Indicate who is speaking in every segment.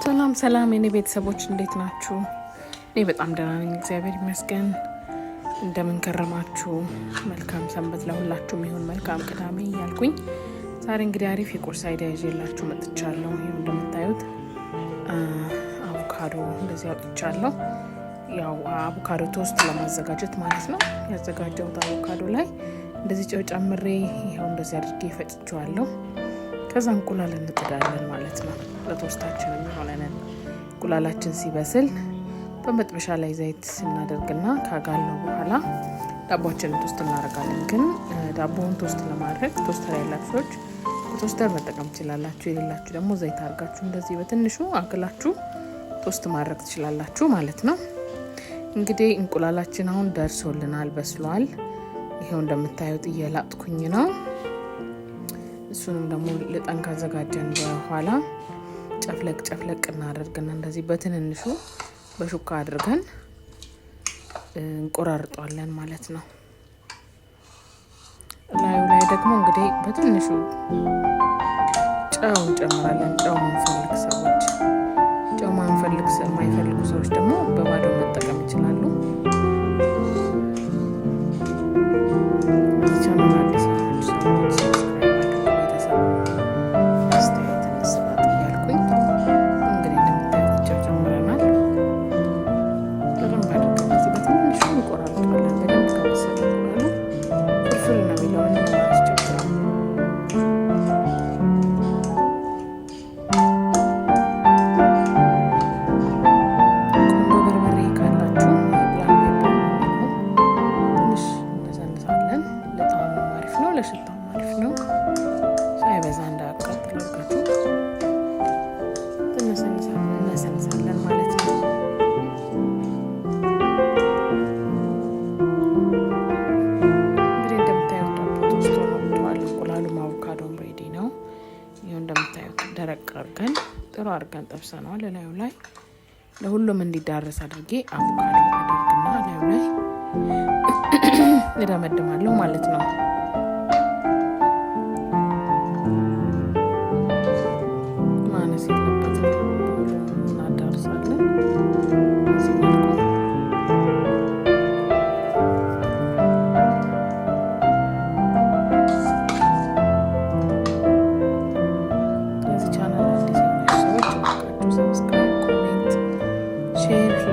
Speaker 1: ሰላም ሰላም የኔ ቤተሰቦች እንዴት ናችሁ? እኔ በጣም ደህና ነኝ፣ እግዚአብሔር ይመስገን። እንደምን ከረማችሁ? መልካም ሰንበት ለሁላችሁም ይሁን፣ መልካም ቅዳሜ እያልኩኝ ዛሬ እንግዲህ አሪፍ የቁርስ አይዲያ ይዤላችሁ መጥቻለሁ። ይሄው እንደምታዩት አቮካዶ እንደዚህ አውጥቻለሁ። ያው አቮካዶ ቶስት ለማዘጋጀት ማለት ነው። ያዘጋጀሁት አቮካዶ ላይ እንደዚህ ጨው ጨምሬ ይሄው እንደዚህ አድርጌ ፈጭቼዋለሁ። ከዛ እንቁላል እንጥዳለን ማለት ነው። ለቶስታችን የሚሆነንን እንቁላላችን ሲበስል በመጥበሻ ላይ ዘይት እናደርግና ካጋልነው በኋላ ዳቦአችንን ቶስት እናደርጋለን። ግን ዳቦውን ቶስት ለማድረግ ቶስተር ያላችሁ ሰዎች ቶስተር መጠቀም ትችላላችሁ። የሌላችሁ ደግሞ ዘይት አድርጋችሁ እንደዚህ በትንሹ አግላችሁ ቶስት ማድረግ ትችላላችሁ ማለት ነው። እንግዲህ እንቁላላችን አሁን ደርሶልናል፣ በስሏል። ይሄው እንደምታዩት እየላጥኩኝ ነው። እሱንም ደግሞ ልጠን ካዘጋጀን በኋላ ጨፍለቅ እናደርግና እንደዚህ በትንንሹ በሹካ አድርገን እንቆራርጧለን ማለት ነው። ላዩ ላይ ደግሞ እንግዲህ በትንሹ ጨው እንጨምራለን። ጨው ማንፈልግ ሰዎች ጨው የማይፈልጉ ሰዎች ደግሞ በባዶ መጠቀም ይችላሉ። ለሽታው አሪፍ ነው። ሳይበዛ እንዳያቃጥል አድርጋችሁ እናሰንሳለን ማለት ነው። እንግዲህ እንደምታዩት ዳቦ ቶስቶ ወጥቷል። እንቁላሉም አቮካዶም ሬዲ ነው። ይኸው እንደምታዩት ደረቅ አድርገን ጥሩ አድርገን ጠብሰነዋል። ላዩ ላይ ለሁሉም እንዲዳረስ አድርጌ አቮካዶ አድርግና ላዩ ላይ እደመድማለሁ ማለት ነው።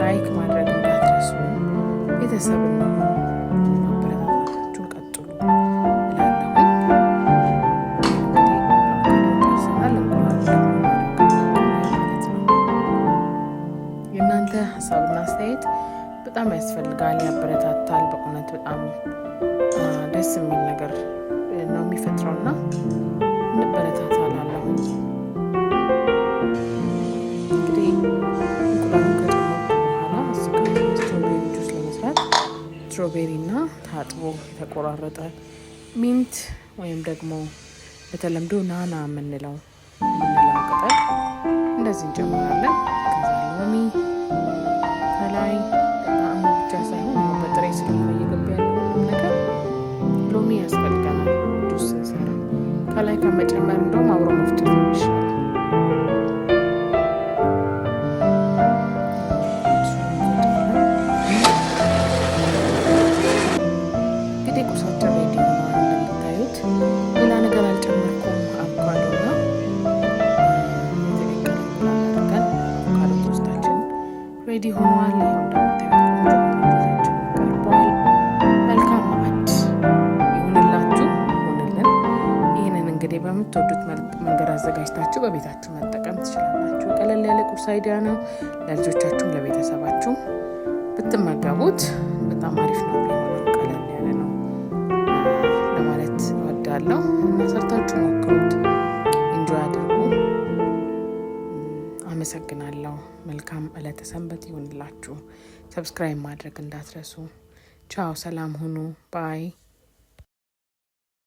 Speaker 1: ላይክ ማድረግ እንዳትረሱ። ቤተሰብ ማበረታታችሁን ቀጥሉ እላለሁ። የእናንተ ሀሳብና አስተያየት በጣም ያስፈልጋል፣ ያበረታታል። በእውነት በጣም ደስ የሚል ነገር ነው የሚፈጥረውና እንበረታታ እላለሁ። እንግዲህ ስትሮቤሪ እና ታጥቦ የተቆራረጠ ሚንት ወይም ደግሞ በተለምዶ ናና የምንለው ቅጠል እንደዚህ እንጨምራለን። ከዛ ሎሚ ከላይ በጣም ብቻ ሳይሆን በጥሬ ስለሆነ እየገባ ያለው ሁሉም ነገር ሎሚ ያስፈልገናል። ጁስ ስንሰራ ከላይ ከመጨመር እንደውም አብሮ መፍጨት ነው ይሻላል። ሌላ ነገር አልጨመርኩም። አቮካዶና የተቀቀለ እንቁላል አድርገን አቮካዶ ቶስታችን ሬዲ ሆኗል። እንደምታዩት ቀርቧል። መልካም ማዕድ ይሁንላችሁ፣ ይሁንልን። ይህንን እንግዲህ በምትወዱት መንገድ አዘጋጅታችሁ በቤታችሁ መጠቀም ትችላላችሁ። ቀለል ያለ ቁርስ አይዲያ ነው። ለልጆቻችሁም ለቤተሰባችሁ ብትመገቡት በጣም አሪፍ ነው። ቀለል ያለ ነው ለማለት እወዳለሁ እና ሰርታችሁ ሞክሩት፣ ኢንጆይ አድርጉ። አመሰግናለሁ። መልካም ዕለተ ሰንበት ይሁንላችሁ። ሰብስክራይብ ማድረግ እንዳትረሱ። ቻው፣ ሰላም ሁኑ። ባይ